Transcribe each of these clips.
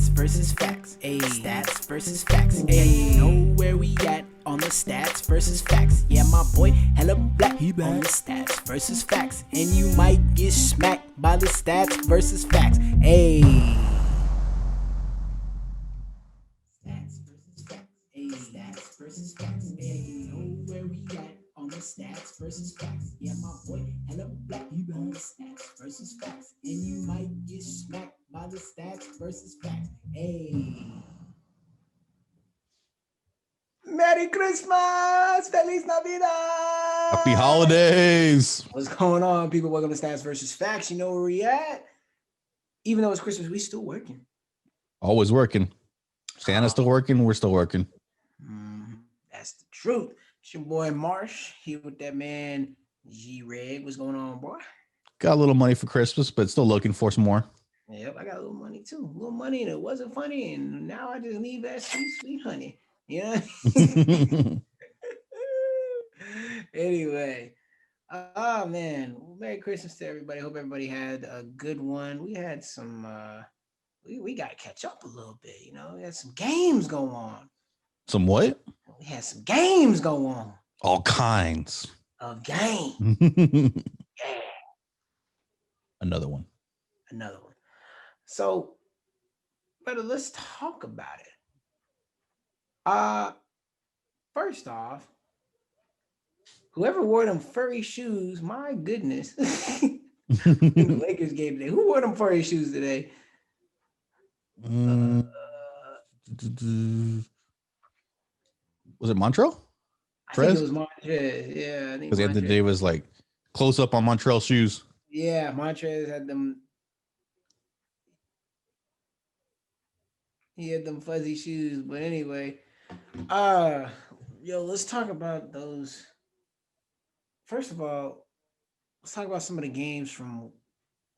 stats versus facts. Ayy, stats versus facts. Ayy, know where we at on the stats versus facts. Yeah, my boy, hella black. He on the stats versus facts, and you might get smacked by the stats versus facts. Ayy. Stats versus facts. Ayy, stats versus facts. Ayy, know where we at on the stats versus facts. Yeah, my boy, hella black. He on the stats versus facts, and you might get smacked by the stats versus facts. Ayy. Merry Christmas! Feliz Navidad! Happy holidays! What's going on, people? Welcome to Stats versus Facts. You know where we at? Even though it's Christmas, we still working. Always working. Santa's still working. We're still working. That's the truth. It's your boy Marsh here with that man G-Reg. What's going on, boy? Got a little money for Christmas, but still looking for some more. Yep, I got a little money too. A little money, and it wasn't funny, and now I just need that sweet, sweet honey. Yeah. Anyway, oh man, Merry Christmas to everybody. Hope everybody had a good one. We had some. We got to catch up a little bit. You know, we had some games go on. Some what? We had some games go on. All kinds of games. Yeah. Another one. So, brother, let's talk about it. First off, whoever wore them furry shoes, my goodness. The Lakers game today. Who wore them furry shoes today? Was it Montreal? I think it was Montrez. Yeah, I think because the other day was like close up on Montreal shoes. Yeah, Montrez had them. He had them fuzzy shoes, but anyway, let's talk about those. First of all, let's talk about some of the games from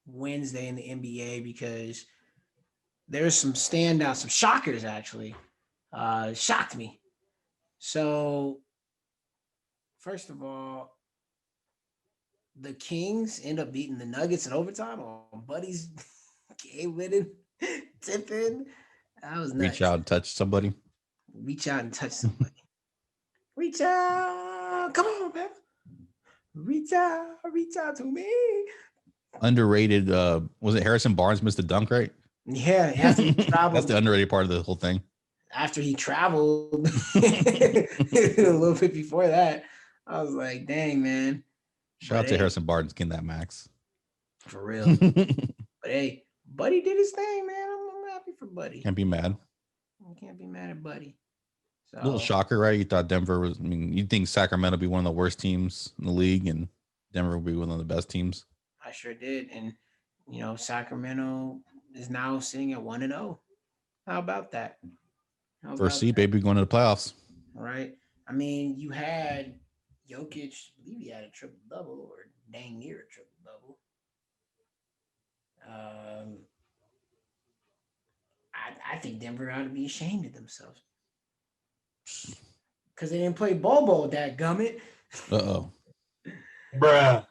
Wednesday in the NBA because there's some standouts, some shockers actually. Shocked me. So, first of all, the Kings end up beating the Nuggets in overtime on Buddy's game-winning tip-in. That was nuts. Reach out and touch somebody. Reach out and touch somebody. Reach out. Come on, man. Reach out to me. Underrated. Was it Harrison Barnes missed a dunk, right? Yeah, after he traveled. That's the underrated part of the whole thing. After he traveled a little bit before that, I was like, dang, man. Shout out to Harrison Barnes getting that max. For real. But hey, Buddy did his thing, man. I'm happy for Buddy. Can't be mad. You can't be mad at Buddy. So, a little shocker, right? You thought Denver was, you'd think Sacramento would be one of the worst teams in the league and Denver would be one of the best teams. I sure did. And, Sacramento is now sitting at 1-0. How about that? First seed, baby, going to the playoffs. Right. I mean, you had Jokic, I believe he had a triple-double or dang near a triple-double. I think Denver ought to be ashamed of themselves. Because they didn't play Bobo, that gummit. Uh-oh. Bruh.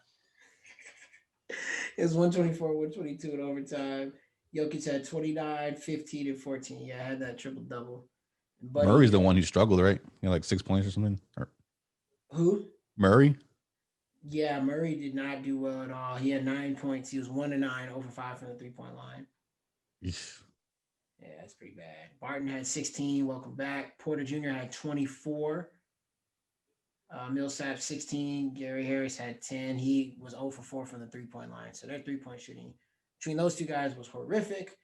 It was 124-122 in overtime. Jokic had 29, 15, and 14. Yeah, I had that triple-double. Murray's the one who struggled, right? Like 6 points or something? Who? Murray? Yeah, Murray did not do well at all. He had 9 points. He was 1-9, over 5 from the three-point line. Eesh. Yeah, that's pretty bad. Barton had 16. Welcome back. Porter Jr. had 24. Millsap 16. Gary Harris had 10. He was 0 for 4 from the three-point line. So their three-point shooting between those two guys was horrific.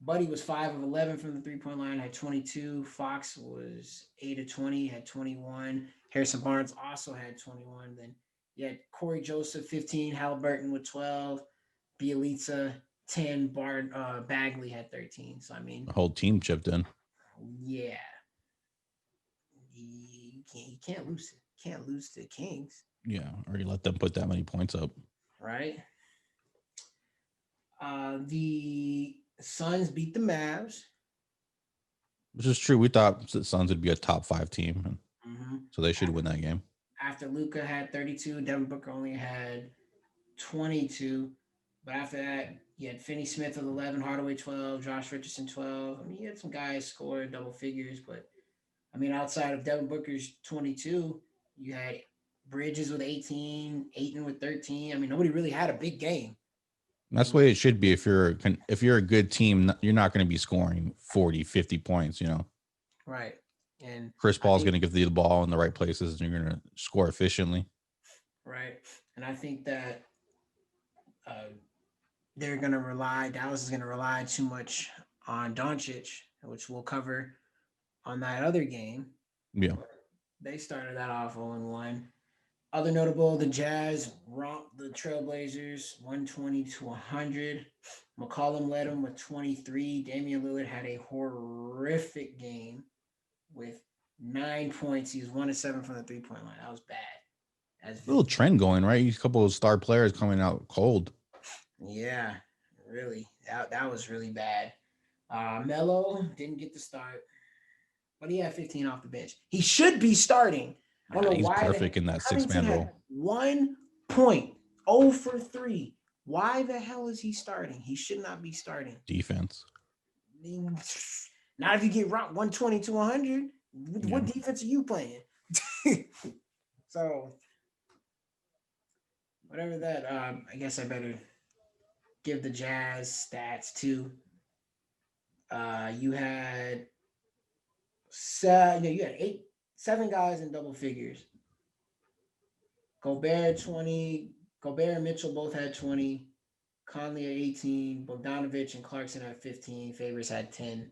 Buddy was 5 of 11 from the three-point line, had 22. Fox was 8 of 20, had 21. Harrison Barnes also had 21. Then you had Corey Joseph, 15. Halliburton with 12. Bielitsa, 10. Bagley had 13. So, the whole team chipped in. Yeah. You can't lose it. Can't lose to the Kings. Yeah, or you let them put that many points up. Right. The Suns beat the Mavs. Which is true. We thought the Suns would be a top 5 team. So they should win that game. After Luka had 32, Devin Booker only had 22. But after that, you had Finney Smith with 11, Hardaway 12, Josh Richardson 12. I mean, you had some guys score double figures, but I mean, outside of Devin Booker's 22, you had Bridges with 18, Aiton with 13. I mean, nobody really had a big game. That's the way it should be. If you're a good team, you're not going to be scoring 40, 50 points, you know. Right. And Chris Paul's going to give you the ball in the right places and you're going to score efficiently. Right. And I think that they're going to Dallas is going to rely too much on Doncic, which we'll cover on that other game. Yeah. They started that off 0-1. Other notable, the Jazz romped the Trailblazers 120-100. McCollum led them with 23. Damian Lillard had a horrific game with 9 points. He was 1-7 from the 3-point line. That was bad. That's a little trend going, right? A couple of star players coming out cold. Yeah, really. That was really bad. Melo didn't get the start, but he had 15 off the bench. He should be starting. I don't know He's why. perfect in that Covington 6-man role. had 1 point, 0 for 3. Why the hell is he starting? He should not be starting. Defense. Not if you get rocked 120-100. What defense are you playing? So, whatever that, I guess I better give the Jazz stats too. You had 7 guys in double figures. Gobert 20. Gobert and Mitchell both had 20. Conley at 18. Bogdanovich and Clarkson had 15. Favors had 10.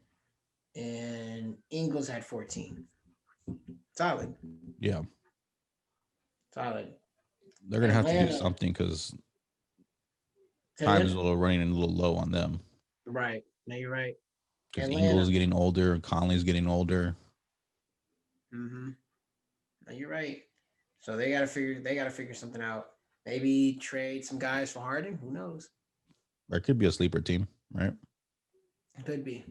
And Ingles had 14. Solid. Yeah. Solid. They're going to have to do something because time is running a little low on them. Right. No, you're right. Because Ingles getting older, Conley's getting older. Mm-hmm. No, you're right. So they gotta figure something out. Maybe trade some guys for Harden. Who knows? There could be a sleeper team, right? Could be.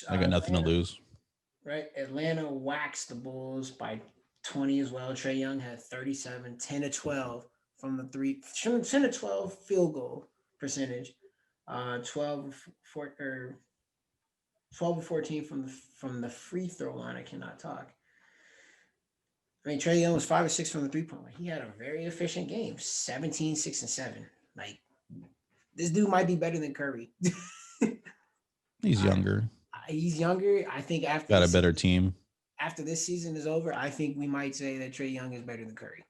I got nothing to lose. Right. Atlanta waxed the Bulls by 20 as well. Trae Young had 37, 10-12 from the 10-12 field goal percentage. 12 or 14 from the free throw line. I cannot talk. I mean, Trae Young was 5 or 6 from the 3-point line. He had a very efficient game. 17, 6, and 7. Like, this dude might be better than Curry. He's younger. He's younger. I think after got a better team. After this season is over, I think we might say that Trae Young is better than Curry.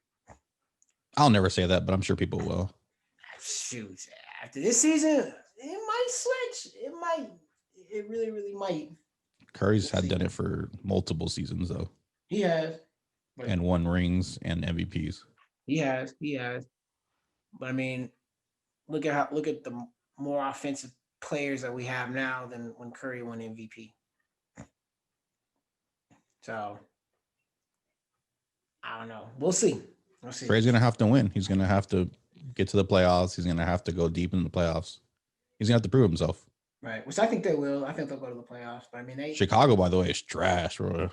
I'll never say that, but I'm sure people will. Shoot, after this season, it might switch. It really, really might. Curry's had done it for multiple seasons, though. He has. And won rings and MVPs. He has. But I mean, look at the more offensive players that we have now than when Curry won MVP. So I don't know. We'll see. Trey's gonna have to win. He's gonna have to get to the playoffs. He's gonna have to go deep in the playoffs. He's gonna have to prove himself. Right, which I think they will. I think they'll go to the playoffs. But I mean, Chicago, by the way, is trash, bro.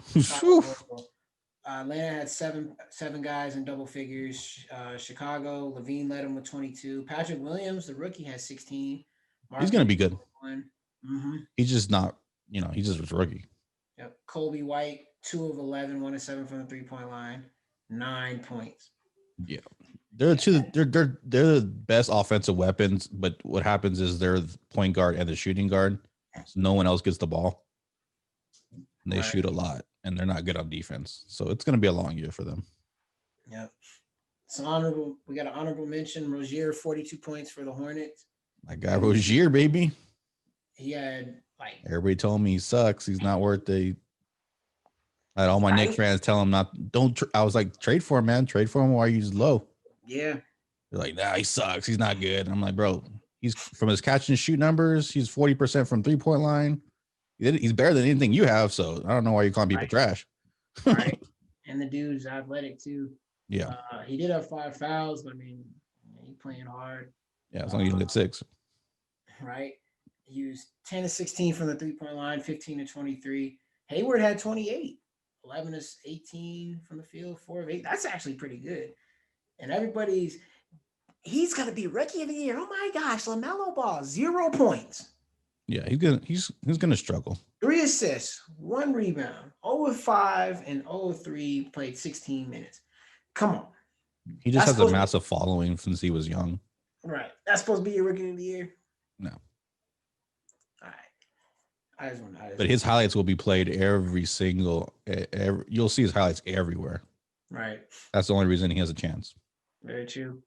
Atlanta had seven guys in double figures. Chicago, Levine led them with 22. Patrick Williams, the rookie, has 16. He's going to be good. Mm-hmm. He's just not, he's just a rookie. Yep. Kobe White, 2 of 11, 1-7 from the 3-point line, 9 points. Yeah. They're the best offensive weapons, but what happens is they're the point guard and the shooting guard. So no one else gets the ball. And they shoot a lot, and they're not good on defense. So it's going to be a long year for them. Yep. We got an honorable mention. Rozier, 42 points for the Hornets. My guy Rozier, baby. He had everybody told me he sucks. He's not worth I had all my Knicks fans tell him I was like, trade for him, man. Trade for him while he's low. Yeah. They're like, nah, he sucks. He's not good. And I'm like, bro, he's from his catch and shoot numbers. He's 40% from 3-point line. He's better than anything you have. So I don't know why you're calling people trash. Right. And the dude's athletic too. Yeah. He did have 5 fouls, but I mean, he's playing hard. Yeah, as long as you don't get 6. Right. He used 10-16 from the 3-point line, 15-23. Hayward had 28, 11-18 from the field, 4 of 8. That's actually pretty good. And everybody's he's gonna be rookie of the year. Oh my gosh, LaMelo Ball, 0 points. Yeah, he's gonna struggle. 3 assists, 1 rebound, 0 of 5 and 0 of 3, played 16 minutes. Come on. He just That's has a supposed to- massive following since he was young. Right. That's supposed to be your rookie of the year. No. All right. I just want But his highlights will be played every single. You'll see his highlights everywhere. right. That's the only reason he has a chance. Very true.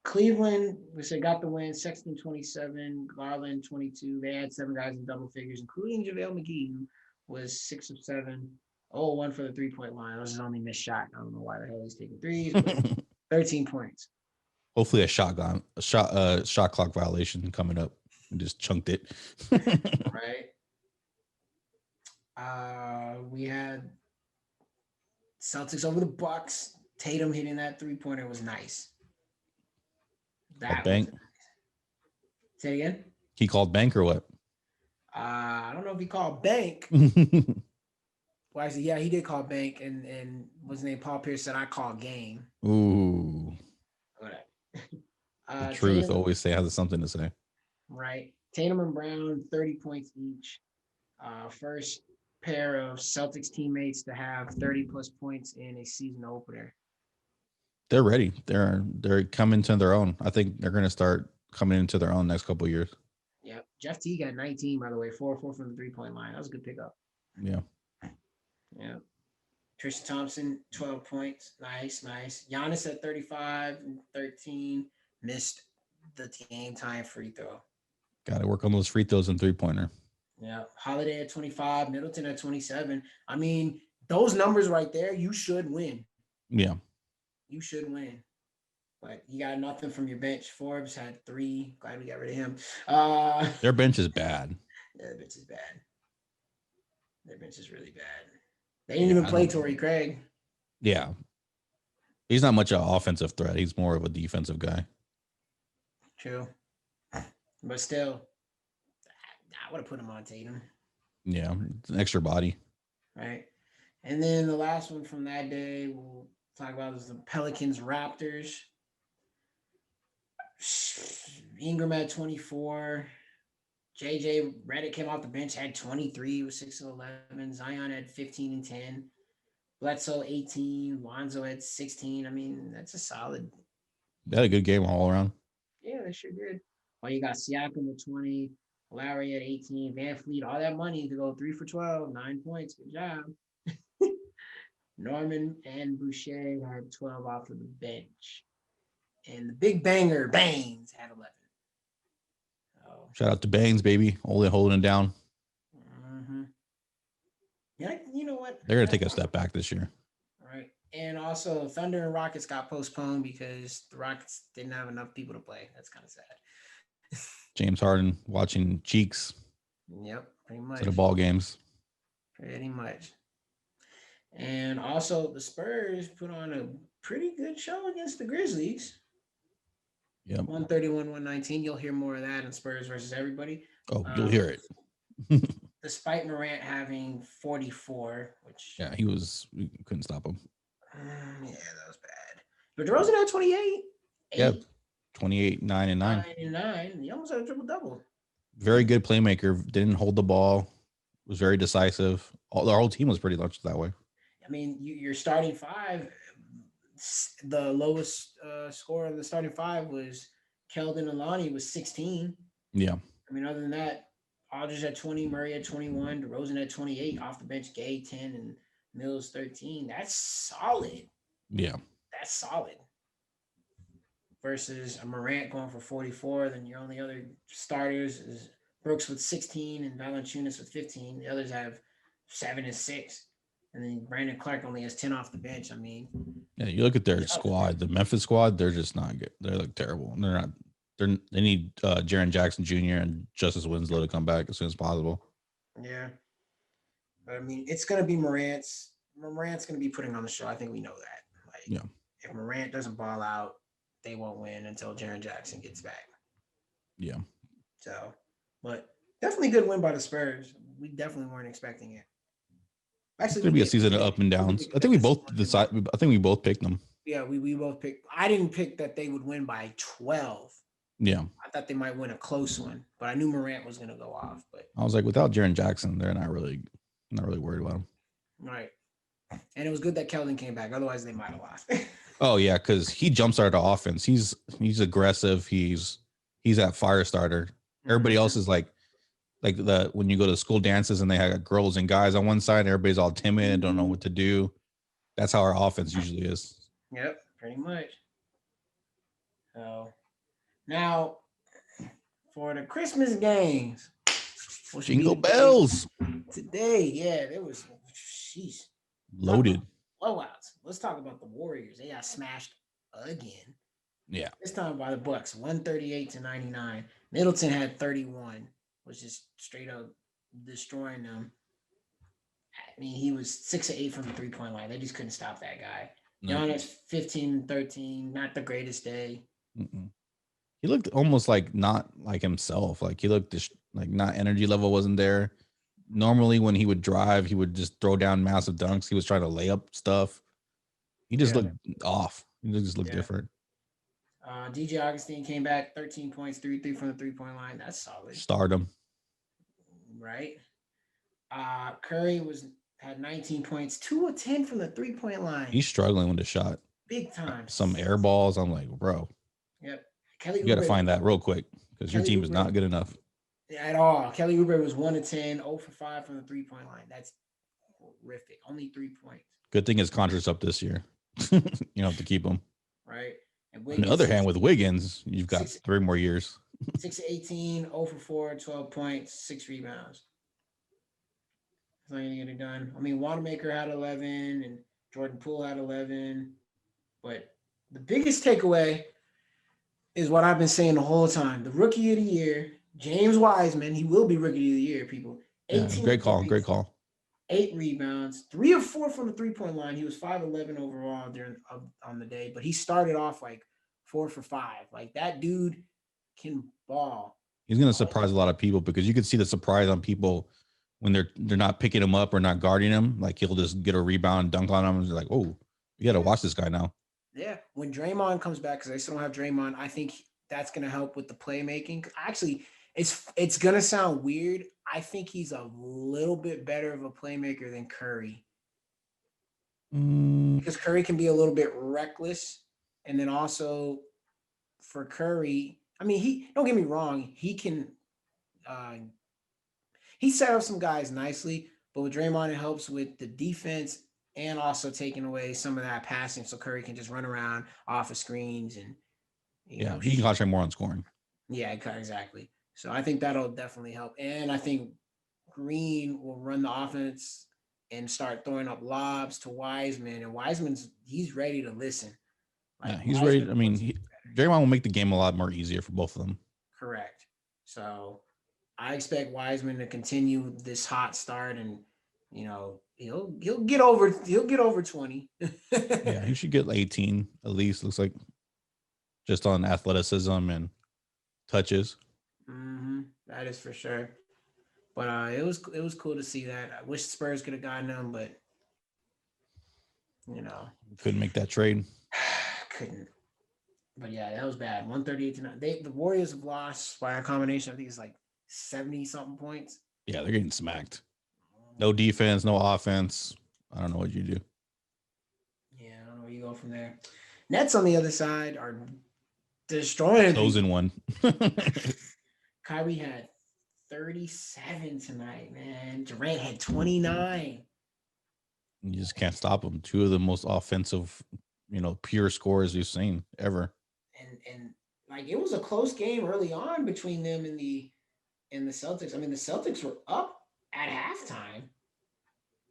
Cleveland, we said got the win. Sexton 27, Garland 22. They had 7 guys in double figures, including JaVale McGee, who was 6 of 7. 0-1 for the 3-point line. That was his only missed shot. I don't know why the hell he's taking threes, but 13 points. Hopefully, a shot clock violation coming up and just chunked it. Right. We had Celtics over the Bucks. Tatum hitting that 3-pointer was nice. That bank. was nice. Say it again. He called bank or what? I don't know if he called bank. Well, actually, yeah, he did call bank, and what's his name? Paul Pierce said I call game. Ooh, Whatever. the truth Tatum, always has something to say. right. Tatum and Brown, 30 points each. First pair of Celtics teammates to have 30 plus points in a season opener. They're ready. They're coming to their own. I think they're going to start coming into their own next couple of years. Yep. Jeff T got 19, by the way, 4-4 from the 3-point line. That was a good pickup. Yeah. Yeah. Tristan Thompson, 12 points. Nice. Giannis at 35 and 13. Missed the game time free throw. Got to work on those free throws and 3-pointer. Yeah. Holiday at 25. Middleton at 27. I mean, those numbers right there, you should win. Yeah. You should win. But you got nothing from your bench. Forbes had 3. Glad we got rid of him. Their bench is bad. Yeah, their bench is bad. Their bench is really bad. They didn't even play Torrey Craig. Yeah. He's not much of an offensive threat. He's more of a defensive guy. True. But still, I would have put him on Tatum. Yeah. It's an extra body. Right. And then the last one from that day we'll talk about is the Pelicans Raptors. Ingram at 24. JJ Redick came off the bench, had 23 with 6 of 11. Zion had 15 and 10. Bledsoe 18. Lonzo had 16. I mean, that's a solid. They had a good game all around. Yeah, they sure did. Well, you got Siakam with 20. Lowry at 18. Van Fleet, all that money to go 3 for 12. 9 points. Good job. Norman and Boucher had 12 off of the bench. And the big banger, Baines, had 11. Oh. Shout out to Baines, baby. Holding it down. Mm-hmm. Yeah, you know what? They're going to take a step back this year. All right. And also, Thunder and Rockets got postponed because the Rockets didn't have enough people to play. That's kind of sad. James Harden watching cheeks Yep, pretty much. to the ball games. Pretty much. And also, the Spurs put on a pretty good show against the Grizzlies. Yep. 131-119. You'll hear more of that in Spurs versus everybody. Oh, you'll hear it. Despite Morant having 44, which Yeah, we couldn't stop him. yeah, that was bad. But DeRozan had 28. Yep. 28, 9, and 9. 9 and 9. He almost had a triple-double. Very good playmaker. Didn't hold the ball. Was very decisive. Our whole team was pretty much that way. I mean, your starting 5, the lowest score of the starting 5 was Keldon Alani was 16. Yeah. I mean, other than that, Aldridge at 20, Murray at 21, DeRozan at 28, off the bench, Gay 10, and Mills 13. That's solid. Yeah. That's solid. Versus a Morant going for 44, then your only other starters is Brooks with 16 and Valanciunas with 15. The others have 7 and 6. And then Brandon Clark only has 10 off the bench. I mean, Yeah, you look at their squad, the Memphis squad, they're just not good. They're like terrible. They need Jaren Jackson Jr. and Justice Winslow to come back as soon as possible. yeah. But I mean, it's gonna be Morant's gonna be putting on the show. I think we know that. Like, Yeah. If Morant doesn't ball out, they won't win until Jaren Jackson gets back. Yeah. So, but definitely good win by the Spurs. We definitely weren't expecting it. It's gonna be a season of up and downs. I think we both picked them. Yeah, we both picked. I didn't pick that they would win by 12. Yeah. I thought they might win a close one, but I knew Morant was gonna go off. But I was like, without Jaren Jackson, they're not really worried about him. right, and it was good that Keldon came back. Otherwise, they might have lost. Oh yeah, because he jumpstarted the offense. He's aggressive. He's that fire starter. Everybody else is like the when you go to school dances and they have girls and guys on one side, everybody's all timid, don't know what to do. That's how our offense usually is. Yep, pretty much. So now for the Christmas games, what should be Jingle the bells. today? Yeah, there was sheesh. Loaded. Blowouts. Let's talk about the Warriors. They got smashed again. Yeah. This time by the Bucks, 138-99. Middleton had 31, was just straight up destroying them. I mean, he was 6 of 8 from the 3-point line. They just couldn't stop that guy. No. Giannis 15-13, not the greatest day. Mm-mm. He looked almost like not like himself. Like he looked like not energy level wasn't there. Normally when he would drive, he would just throw down massive dunks. He was trying to lay up stuff. He just looked off. He just looked different. DJ Augustine came back, 13 points, 3 from the 3-point line. That's solid. Stardom. Right. Curry had 19 points, 2 of 10 from the 3-point line. He's struggling with the shot. Big time. Some air balls. I'm like, bro. Yep. Kelly You got to find that real quick because your team is not good enough. At all. Kelly Oubre was 1 of 10, 0 for 5 from the 3-point line. That's horrific. Only 3 points. Good thing his contract's up this year. You don't have to keep him. Right. And On the other hand, with Wiggins, you've got 3 more years. 6 of 18, 0 for 4, 12 points, 6 rebounds. That's not going to get it done. I mean, Wanamaker had 11 and Jordan Poole had 11. But the biggest takeaway is what I've been saying the whole time. The rookie of the year, James Wiseman, he will be rookie of the year, people. Yeah, great call. points, Great call. 8 rebounds, 3 of 4 from the 3-point line. He was 5-11 overall on the day, but he started off like 4 for 5. Like that dude can ball. He's going to surprise a lot of people because you can see the surprise on people when they're not picking him up or not guarding him. Like he'll just get a rebound, dunk on him, and they're like, oh, you got to watch this guy now. Yeah, when Draymond comes back, because I still don't have Draymond, I think that's going to help with the playmaking. Actually, it's going to sound weird. I think he's a little bit better of a playmaker than Curry. Because Curry can be a little bit reckless. And then also for Curry, I mean, don't get me wrong, he can he set up some guys nicely, but with Draymond, it helps with the defense and also taking away some of that passing so Curry can just run around off of screens and he can concentrate more on scoring. Yeah, exactly. So I think that'll definitely help. And I think Green will run the offense and start throwing up lobs to Wiseman. And he's ready to listen. Like, yeah, he's ready. I mean, Draymond will make the game a lot more easier for both of them. Correct. So I expect Wiseman to continue this hot start, and he'll get over 20. Yeah, he should get 18 at least. Looks like just on athleticism and touches. That is for sure. But it was cool to see that. I wish Spurs could have gotten him, but couldn't make that trade. Couldn't. But yeah, that was bad. 138-9. The Warriors have lost by a combination. I think it's like 70 something points. Yeah, they're getting smacked. No defense, no offense. I don't know what you do. Yeah, I don't know where you go from there. Nets on the other side are destroying. Those in one. Kyrie had 37 tonight, man. Durant had 29. You just can't stop them. 2 of the most offensive, pure scorers we've seen ever. And like it was a close game early on between them and the Celtics. I mean, the Celtics were up at halftime.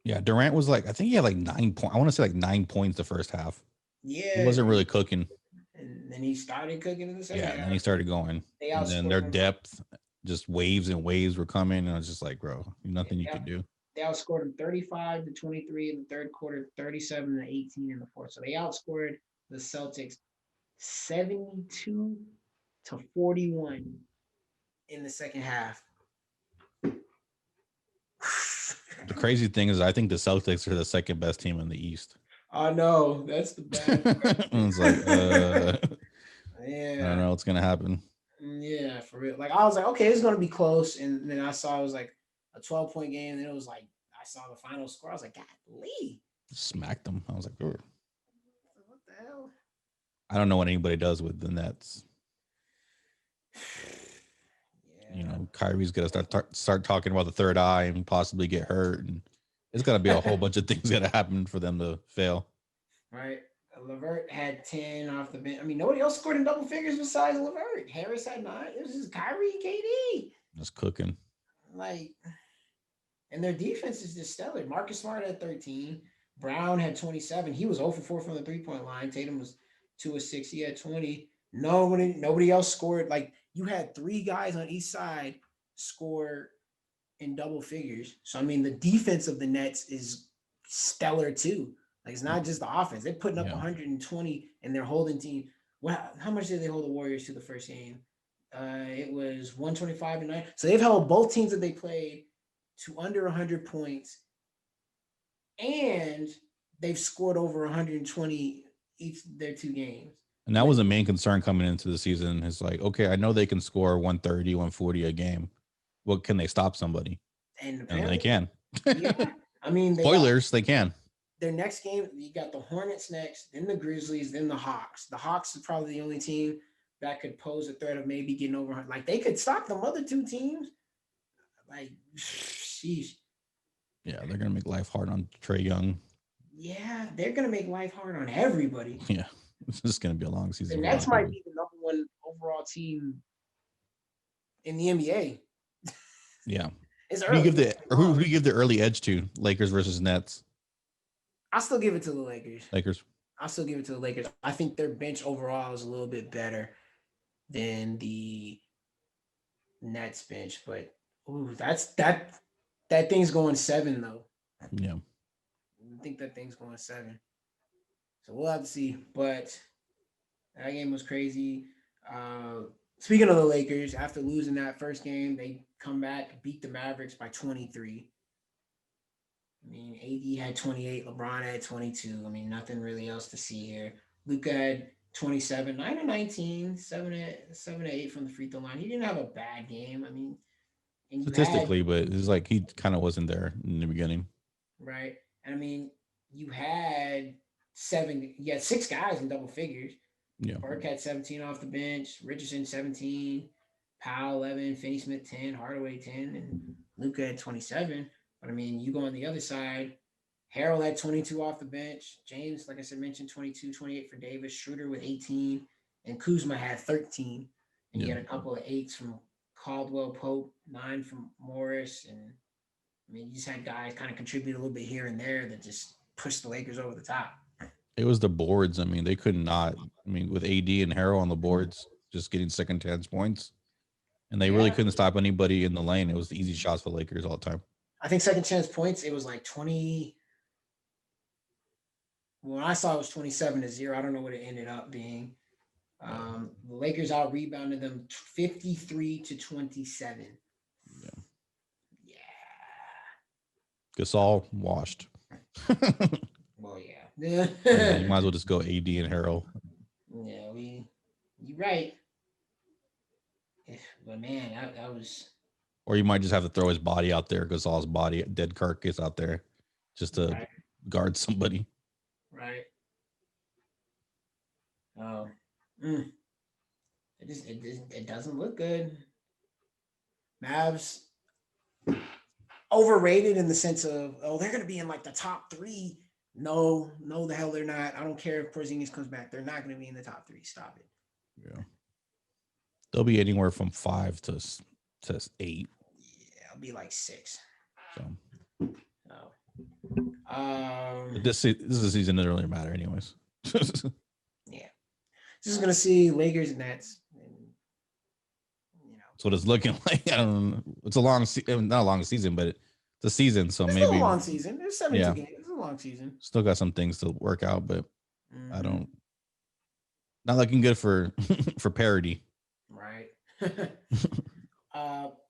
Yeah, Durant was like, I think he had like 9 points. I want to say like 9 points the first half. Yeah. He wasn't really cooking. And then he started cooking in the second half. Yeah, and he started going. And then their depth, just waves and waves were coming. And I was just like, bro, nothing you could do. They outscored them 35-23 in the third quarter, 37-18 in the fourth. So they outscored the Celtics 72-41 in the second half. The crazy thing is, I think the Celtics are the second best team in the East. I know that's the bad. And it's like, I don't Yeah, know what's gonna happen. yeah, for real. Like I was like, okay, it's gonna be close, and then I saw it was like a 12-point game, and it was like I saw the final score. I was like, God, Lee, Smacked them. I was like, "Ugh." what the hell? I don't know what anybody does with the Nets. You Yeah. know, Kyrie's gonna start talking about the third eye and possibly get hurt, and it's gonna be a whole bunch of things gotta happen for them to fail. Right. Levert had 10 off the bench. I mean, nobody else scored in double figures besides Levert. Harris had 9. It was just Kyrie, KD. Just cooking. Like, and their defense is just stellar. Marcus Smart had 13. Brown had 27. He was 0 for 4 from the 3-point line. Tatum was 2 of 6. He had 20. Nobody else scored. Like, you had 3 guys on each side score in double figures. So, I mean, the defense of the Nets is stellar too. Like, it's not just the offense. They're putting up Yeah. 120 and they're holding team. Well, how much did they hold the Warriors to the first game? It was 125-9. So they've held both teams that they played to under 100 points, and they've scored over 120 each their 2 games. And that was a main concern coming into the season. Is like, okay, I know they can score 130, 140 a game. What can they stop somebody? And And they can. Yeah, I mean, Spoilers, they can. Their next game, you got the Hornets next, then the Grizzlies, then the Hawks. The Hawks is probably the only team that could pose a threat of maybe getting over. Like, they could stop them other 2 teams. Like, sheesh. Yeah, they're gonna make life hard on Trae Young. Yeah, they're gonna make life hard on everybody. Yeah, it's just gonna be a long season. The Nets might be the number 1 overall team in the NBA. Yeah. It's Who do early. you give the early edge to? Lakers versus Nets. I'll still give it to the Lakers. Lakers. I'll still give it to the Lakers. I think their bench overall is a little bit better than the Nets bench, but ooh, that thing's going 7 though. Yeah. I think that thing's going 7. So we'll have to see. But that game was crazy. Speaking of the Lakers, after losing that first game, they come back, beat the Mavericks by 23. I mean, AD had 28, LeBron had 22. I mean, nothing really else to see here. Luka had 27, 9 of 19, 7 to 8 from the free throw line. He didn't have a bad game. I mean, and statistically, but it's like he kind of wasn't there in the beginning. Right. And I mean, you had 6 guys in double figures. Yeah. Burke had 17 off the bench, Richardson 17, Powell 11, Finney Smith 10, Hardaway 10, and Luka had 27. But I mean, you go on the other side, Harold had 22 off the bench. James, like I said, mentioned 22, 28 for Davis. Schroeder with 18, and Kuzma had 13. And you had a couple of 8s from Caldwell Pope, 9 from Morris, and I mean, you just had guys kind of contribute a little bit here and there that just pushed the Lakers over the top. It was the boards. I mean, they could not. I mean, with AD and Harrell on the boards, just getting second chance points, and they really couldn't stop anybody in the lane. It was the easy shots for the Lakers all the time. I think second chance points, it was like 20. When I saw it was 27-0. I don't know what it ended up being. The Lakers out rebounded them 53-27. Yeah. Gasol washed. Well, yeah. You might as well just go AD and Harrell. Yeah, you're right. But man, that was. Or you might just have to throw his body out there, Gasol's body, dead carcass out there, just to guard somebody. Right. Oh. It doesn't look good. Mavs overrated in the sense of, they're going to be in like the top 3. No, the hell they're not. I don't care if Porzingis comes back. They're not going to be in the top 3. Stop it. Yeah. They'll be anywhere from 5 to 8. Yeah, I'll be like 6. So. This is a season that doesn't really matter anyways. Yeah. Just going to see Lakers and Nets. That's what it's looking like. I don't know. It's a long not a long season, but it's a season. So it's maybe a long season. It's 72 games. It's a long season. Still got some things to work out, but I don't. Not looking good for parity. Right.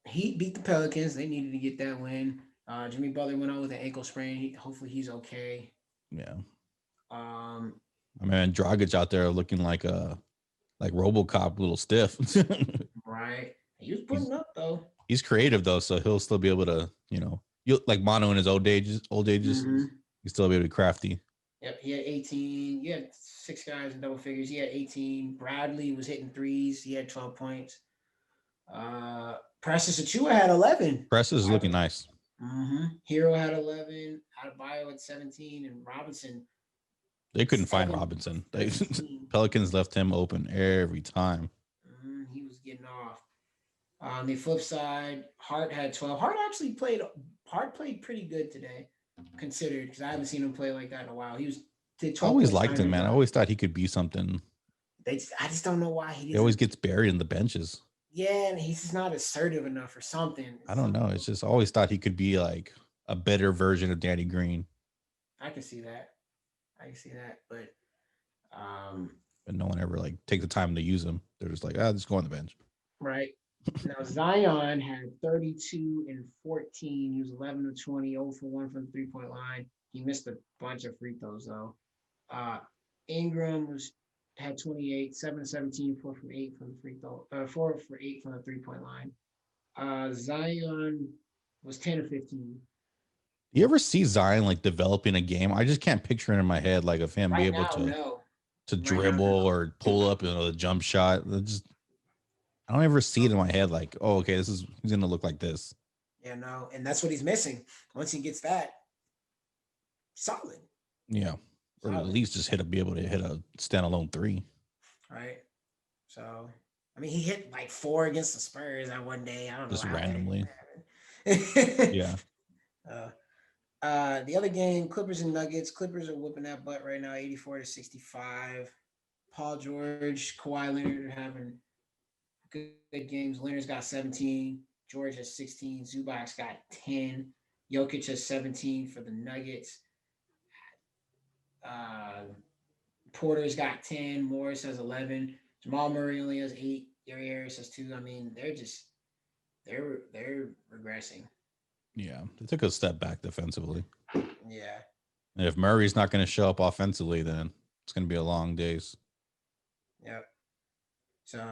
Heat beat the Pelicans. They needed to get that win. Jimmy Butler went out with an ankle sprain. Hopefully he's okay. Yeah. My man Dragic out there looking like RoboCop, a little stiff. Right. He was He's putting up though. he's creative though, so he'll still be able to, you like Mono in his old ages. Mhm. He's still be able to be crafty. Yep, he had 18. You had 6 guys in double figures. He had 18. Bradley was hitting threes. He had 12 points. Precious Achua had 11. Press is looking nice. Hero had 11. Adebayo had 17. And Robinson. They couldn't find 7, Robinson. 13. Pelicans left him open every time. He was getting off. On the flip side, Hart had 12. Hart played pretty good today, considered, because I haven't seen him play like that in a while. Did 12 I always points, liked 9 him, man. I rebounds. always thought he could be something. I just don't know why He always gets buried in the benches. Yeah, and he's just not assertive enough or something. I don't know. It's just I always thought he could be like a better version of Danny Green. I can see that. But But no one ever like take the time to use him. They're just like, just go on the bench. right. Now Zion had 32 and 14. He was 11 of 20, 0 for 1 from the 3-point line. He missed a bunch of free throws though. Ingram had 28, 7 of 17, 4 from 8 from the free throw, 4 for 8 from the 3-point line. Zion was 10 of 15. You ever see Zion like developing a game? I just can't picture it in my head like of him be able to dribble or pull up the jump shot. I don't ever see it in my head like, oh, okay, he's gonna look like this. Yeah, no, and that's what he's missing. Once he gets that, solid. Yeah, or at least just be able to hit a standalone three. Right. So, I mean, he hit like 4 against the Spurs that one day. I don't know. Just randomly. Yeah. The other game, Clippers and Nuggets. Clippers are whooping that butt right now, 84-65. Paul George, Kawhi Leonard are having good games. Leonard's got 17. George has 16. Zubac's got 10. Jokic has 17 for the Nuggets. Porter's got 10. Morris has 11. Jamal Murray only has 8. Gary Harris has 2. I mean, they're regressing. Yeah, they took a step back defensively. Yeah. And if Murray's not going to show up offensively, then it's going to be a long days. Yep. So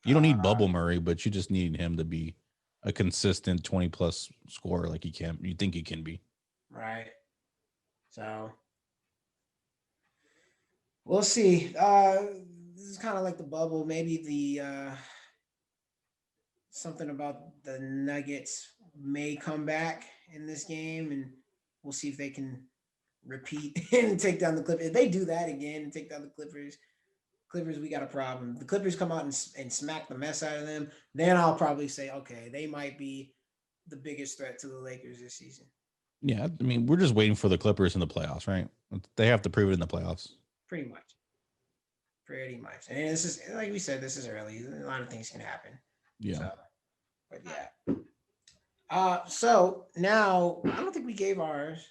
you don't need Bubble Murray, but you just need him to be a consistent 20-plus scorer like you think he can be. Right. So we'll see. This is kind of like the bubble. Maybe the something about the Nuggets may come back in this game, and we'll see if they can repeat and take down the Clippers. If they do that again and take down the Clippers, we got a problem. If the Clippers come out and smack the mess out of them, then I'll probably say, okay, they might be the biggest threat to the Lakers this season. Yeah, I mean, we're just waiting for the Clippers in the playoffs, right? They have to prove it in the playoffs. Pretty much. And this is, like we said, this is early. A lot of things can happen. Yeah. So, but yeah. So now I don't think we gave ours.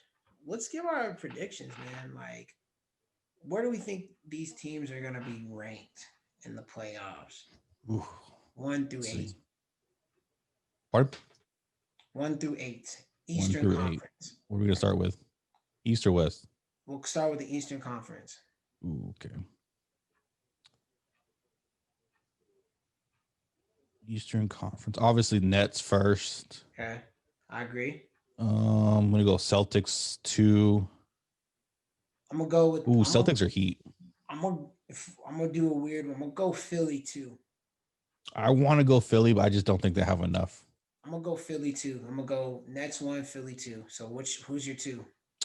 Let's give our predictions, man. Like, where do we think these teams are going to be ranked in the playoffs? Ooh. 1 through 8. Pardon? 1 through 8. Eastern Conference. 8. What are we going to start with? East or West? We'll start with the Eastern Conference. Ooh, okay. Eastern Conference. Obviously, Nets first. Okay. I agree. I'm going to go Celtics 2. I'm going to go with... Celtics or Heat? I'm going to do a weird one. I'm going to go Philly 2. I want to go Philly, but I just don't think they have enough. I'm going to go Philly 2. I'm going to go Nets 1, Philly 2. So who's your 2?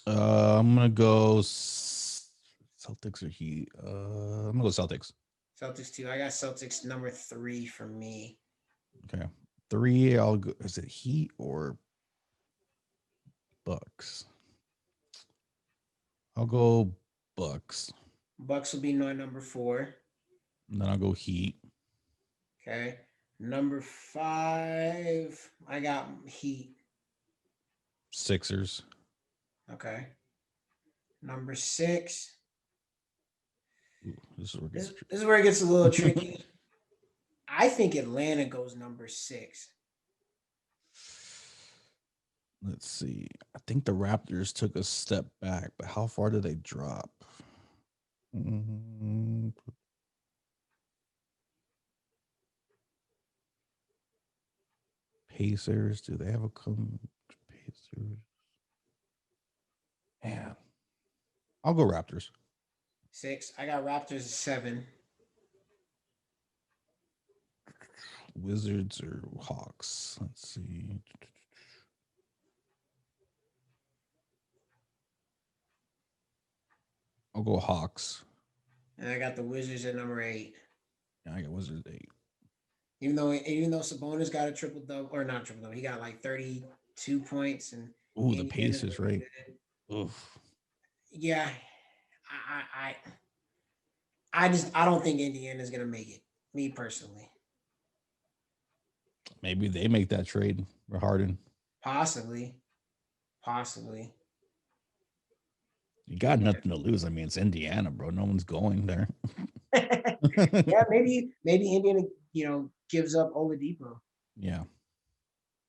I'm going to go Celtics or Heat. I'm going to go Celtics. Celtics 2. I got Celtics number 3 for me. Okay. 3, I'll go. Is it Heat or Bucks? I'll go Bucks. Bucks will be my number 4. And then I'll go Heat. Okay. Number 5, I got Heat. Sixers. Okay. Number 6. Ooh, this is where it gets a little tricky. I think Atlanta goes number 6. Let's see. I think the Raptors took a step back, but how far did they drop? Mm, Pacers. Do they have a come? Pacers. Man, I'll go Raptors. 6. I got Raptors at 7. Wizards or Hawks. Let's see. I'll go Hawks. And I got the Wizards at number 8. Yeah, I got Wizards 8. Even though Sabonis got a triple double, or not triple double, he got like 32 points and Ooh, the Indiana's Pacers, really right? good. Oof. Yeah, I don't think Indiana's gonna make it. Me personally, Maybe they make that trade for Harden. possibly. You got nothing to lose. I mean, it's Indiana, bro. No one's going there. Yeah, maybe Indiana, gives up Oladipo. Yeah.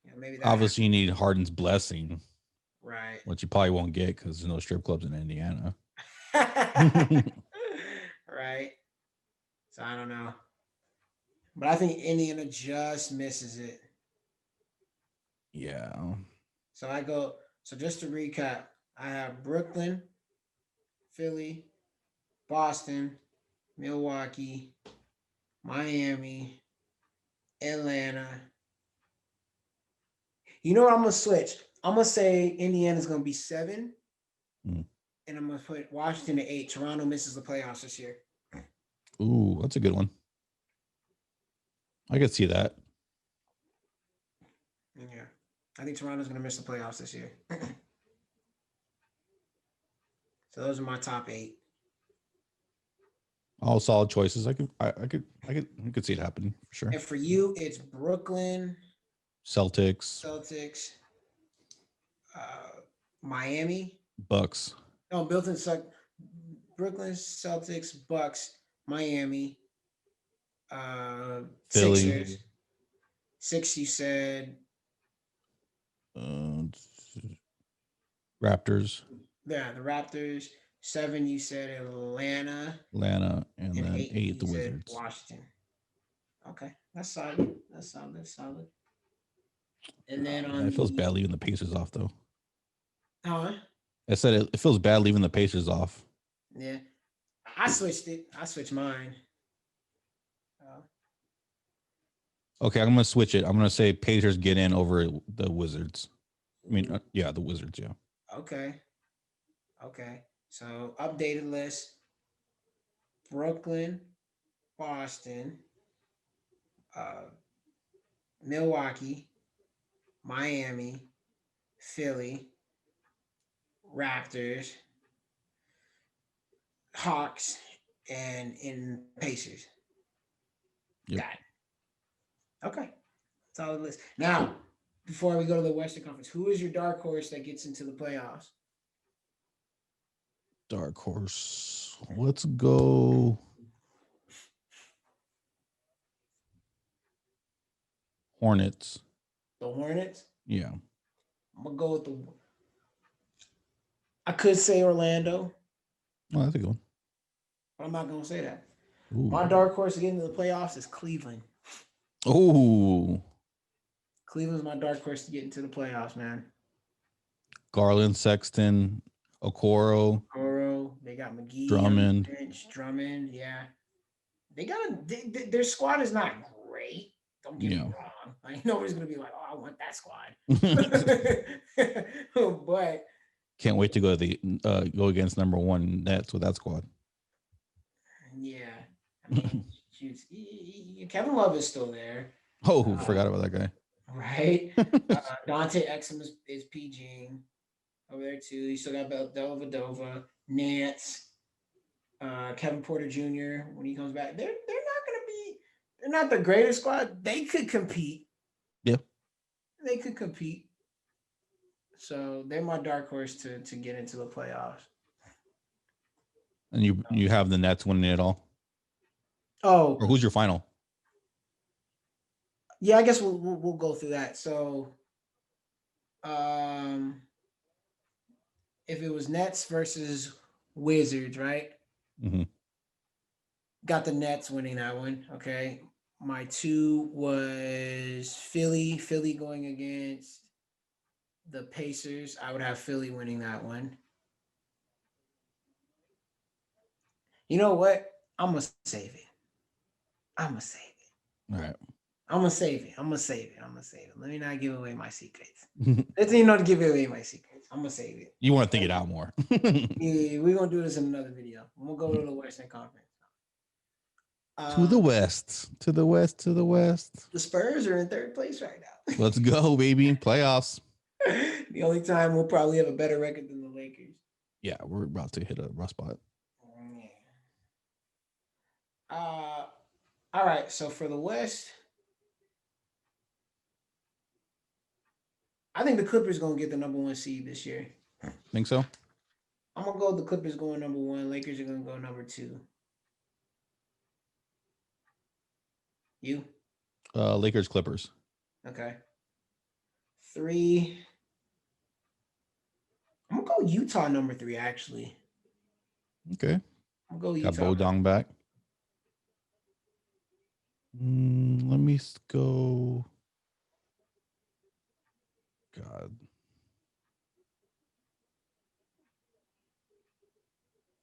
Yeah, maybe that. Obviously, you need Harden's blessing, Right. which you probably won't get because there's no strip clubs in Indiana. Right. So I don't know, but I think Indiana just misses it. Yeah. So I go. So just to recap, I have Brooklyn, Philly, Boston, Milwaukee, Miami, Atlanta. You know what? I'm gonna switch. I'm gonna say Indiana's gonna be 7, Mm. and I'm gonna put Washington at 8. Toronto misses the playoffs this year. Ooh, that's a good one. I could see that. Yeah, I think Toronto's gonna miss the playoffs this year. So those are my top 8. All solid choices. I could see it happening for sure. And for you, it's Brooklyn, Celtics, Celtics, Miami. Bucks. No, Milton suck. Brooklyn, Celtics, Bucks, Miami, Philly. Sixers. 6, you said. Uh, Raptors, Yeah, the Raptors. 7, you said Atlanta. Atlanta, and And then 8, 8 you the said Wizards. Washington. Okay, that's solid. That's solid. That's solid. And then Man, on it feels bad leaving the Pacers off, though. Huh? I said it feels bad leaving the Pacers off. Yeah, I switched it. I switched mine. Okay, I'm gonna switch it. I'm gonna say Pacers get in over the Wizards. I mean, yeah, the Wizards. Yeah. Okay. Okay. So updated list: Brooklyn, Boston, uh, Milwaukee, Miami, Philly, Raptors, Hawks, and in Pacers. Yep. Got it. Okay. Solid list. Now, before we go to the Western Conference, who is your dark horse that gets into the playoffs? Dark horse. Let's go. Hornets. The Hornets? Yeah. I'm gonna go with I could say Orlando, Oh, that's a good one. but I'm not gonna say that. Ooh. My dark horse to get into the playoffs is Cleveland. Ooh. Cleveland's my dark horse to get into the playoffs, man. Garland, Sexton, Okoro, Oro, they got McGee, Drummond. Drummond, yeah. Their squad is not great. Don't get me wrong. Like nobody's gonna be like, oh, I want that squad. But Can't wait to go against number 1 Nets with that squad. yeah, I mean, Kevin Love is still there. Oh, forgot about that guy. Right? Dante Exum is PGing over there too. You still got Dellavedova, Nance, Kevin Porter Jr. when he comes back. They're not the greatest squad. They could compete. Yeah. They could compete. So they're my dark horse to get into the playoffs. And you have the Nets winning it all. Oh, Or who's your final? yeah, I guess we'll go through that. So, if it was Nets versus Wizards, right? Mm-hmm. Got the Nets winning that one. Okay. My 2 was Philly. Philly going against the Pacers. I would have Philly winning that one. You know what? I'm gonna save it. I'm gonna save it. All right. I'm gonna save it. I'm gonna save it. I'm gonna save it. Let me not give away my secrets. Let's you know to give away my secrets. I'm gonna save it. You want to think it out more. Yeah, we're gonna do this in another video. We'll go to the Western Conference. To the west. To the west. To the west. The Spurs are in third place right now. Let's go, baby. Playoffs. The only time we'll probably have a better record than the Lakers. Yeah, we're about to hit a rough spot. All right. So for the West, I think the Clippers gonna get the number 1 seed this year. Think so? I'm gonna go with the Clippers going number 1. Lakers are gonna go number 2. You? Lakers, Clippers. Okay. 3. I'm gonna go Utah number 3, actually. Okay. I'm gonna go Got Utah. Bodong back. Let me go. God.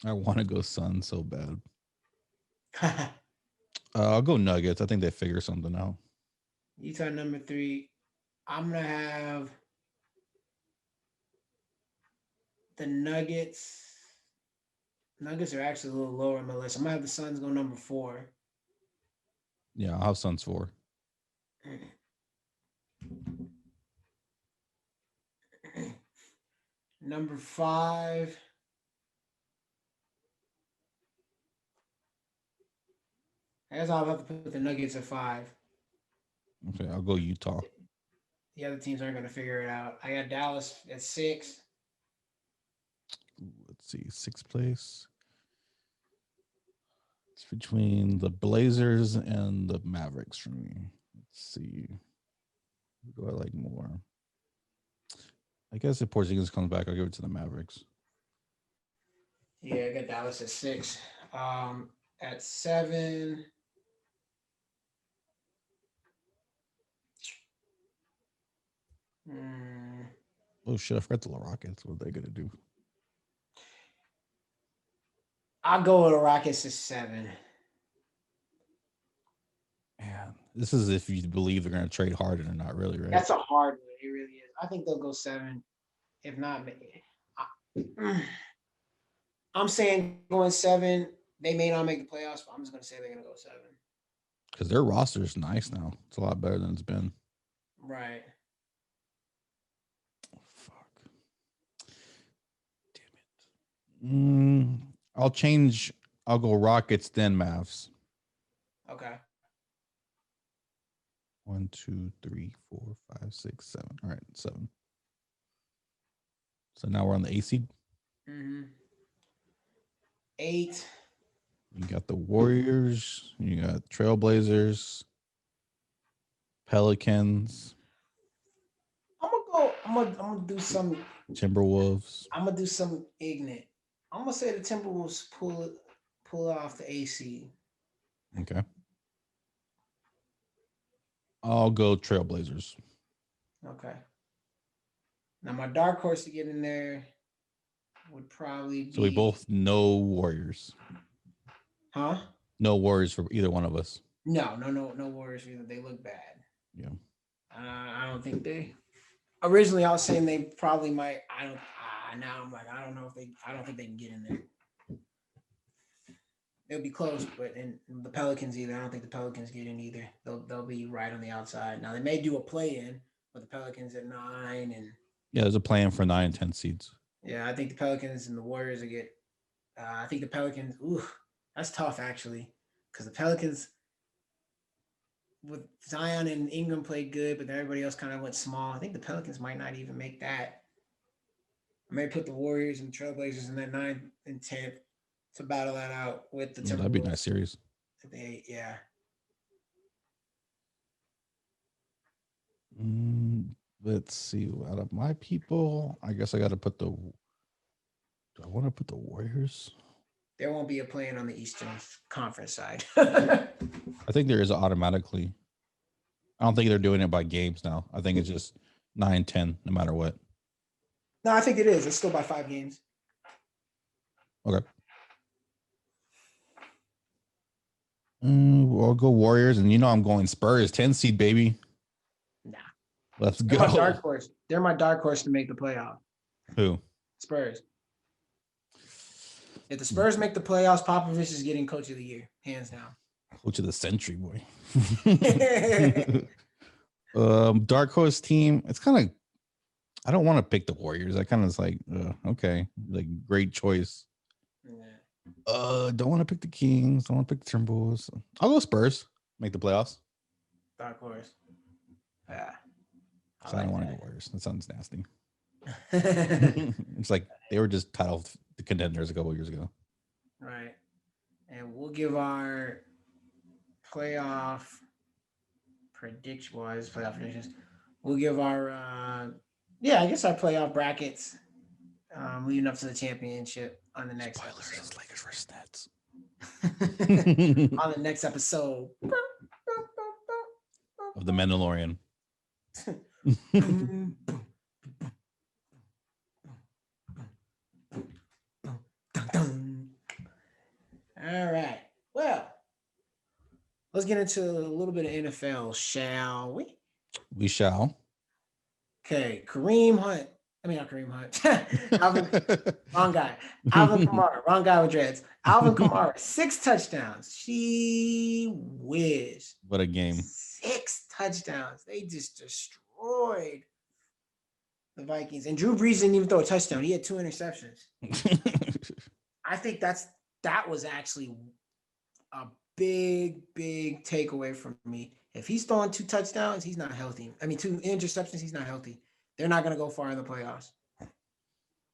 I want to go Sun so bad. I'll go Nuggets. I think they figure something out. Utah number 3. I'm gonna have the Nuggets. Nuggets are actually a little lower on my list. I'm gonna have the Suns go number 4. Yeah, I'll have Suns 4. Number 5. I guess I'll have to put the Nuggets at 5. Okay, I'll go Utah. The other teams aren't gonna figure it out. I got Dallas at 6. Let's see, 6th place. It's between the Blazers and the Mavericks for me. Let's see. Who do I like more? I guess if Porzingis comes back, I'll give it to the Mavericks. Yeah, I got Dallas at 6. At 7. Oh shit, I forgot the Rockets. What are they gonna do? I'll go with the Rockets at 7. Man, this is if you believe they're gonna trade Harden or not, really, right? That's a hard one. It really is. I think they'll go 7. If not, I'm saying going 7. They may not make the playoffs, but I'm just gonna say they're gonna go 7. Because their roster is nice now. It's a lot better than it's been. Right. Oh, fuck. Damn it. I'll change. I'll go Rockets, then Mavs. Okay. 1, 2, 3, 4, 5, 6, 7. All right, 7. So now we're on the A seed. 8. You got the Warriors. You got Trailblazers, Pelicans, I'm gonna do some Timberwolves. I'm gonna do some ignorant. I'm gonna say the Timberwolves pull off the AC. Okay. I'll go Trailblazers. Okay. Now my dark horse to get in there would probably be. So we both know Warriors. Huh? No Warriors for either one of us. No Warriors either. They look bad. Yeah. I don't think they. Originally, I was saying they probably might. I don't. Now I'm like, I don't know if they. I don't think they can get in there. They'll be close, but in the Pelicans either. I don't think the Pelicans get in either. They'll be right on the outside. Now they may do a play in with the Pelicans at 9 and. Yeah, there's a plan for 9 and 10 seeds. Yeah, I think the Pelicans and the Warriors will get. I think the Pelicans. Ooh, that's tough actually, because the Pelicans with Zion and Ingram played good, but everybody else kind of went small. I think the Pelicans might not even make that. I may put the Warriors and Trailblazers in that 9th and 10th to battle that out with the Timberwolves. That'd be a nice series. Yeah. Let's see. Out of my people, I guess I got to put the. Do I want to put the Warriors? There won't be a play-in on the Eastern Conference side. I think there is automatically. I don't think they're doing it by games now. I think it's just 9, 10, no matter what. No, I think it is. It's still by 5 games. Okay. I'll go Warriors, and I'm going Spurs, 10 seed, baby. Nah. Let's They're go. my dark horse. They're my dark horse to make the playoff. Who? Spurs. If the Spurs make the playoffs, Popovich is getting coach of the year, hands down. Coach of the century, boy. Dark horse team. It's kind of. I don't want to pick the Warriors. I kind of like, okay, like great choice. Yeah. Don't want to pick the Kings. Don't want to pick the Timberwolves. I'll go Spurs. Make the playoffs. Dark horse. Yeah. I don't want to go Warriors. That sounds nasty. It's like they were just title contenders a couple years ago. Right. And we'll give our playoff prediction wise, playoff predictions. We'll give our I guess our playoff brackets leading up to the championship on the next episode. Lakers versus Nets. On the next episode Of the Mandalorian. All right. Well, let's get into a little bit of NFL, shall we? We shall. Okay, Kareem Hunt. I mean, not Kareem Hunt. Wrong guy. Alvin Kamara. Wrong guy with dreads. Alvin Kamara. 6 touchdowns. She whiz. What a game. 6 touchdowns. They just destroyed the Vikings. And Drew Brees didn't even throw a touchdown. He had 2 interceptions. I think that was actually a big takeaway from me. If he's throwing 2 touchdowns, he's not healthy. I mean, 2 interceptions, he's not healthy. They're not going to go far in the playoffs.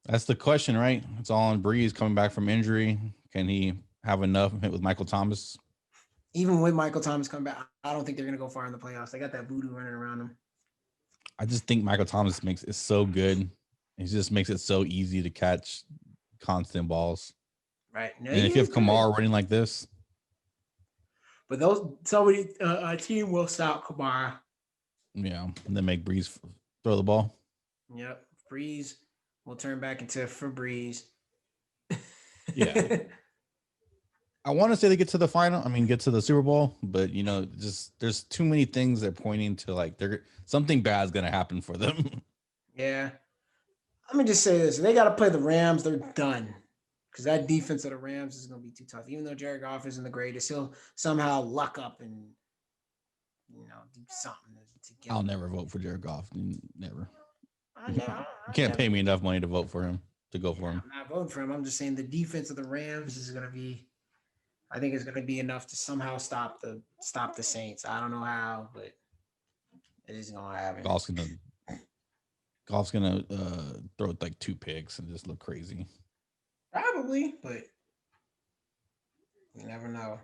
That's the question, right? It's all on Breeze coming back from injury. Can he have enough with Michael Thomas? Even with Michael Thomas coming back, I don't think they're going to go far in the playoffs. They got that voodoo running around them. I just think Michael Thomas makes it so good. He just makes it so easy to catch constant balls. Right. No, and if you have Kamara running like this. But a team will stop Kamara. Yeah. And then make Breeze throw the ball. Yep. Breeze will turn back into Febreze. Yeah. I want to say they get to the final. I mean, get to the Super Bowl, but just there's too many things that are pointing to like something bad is going to happen for them. Yeah. Let me just say this. They got to play the Rams. They're done. Because that defense of the Rams is going to be too tough. Even though Jared Goff isn't the greatest, he'll somehow luck up and, do something to get. I'll never vote for Jared Goff. Never. You can't pay me enough money to vote for him, to go for him. I'm not voting for him. I'm just saying the defense of the Rams is going to be, I think it's going to be enough to somehow stop the Saints. I don't know how, but it is going to happen. Goff's gonna throw like 2 picks and just look crazy. Probably, but you never know.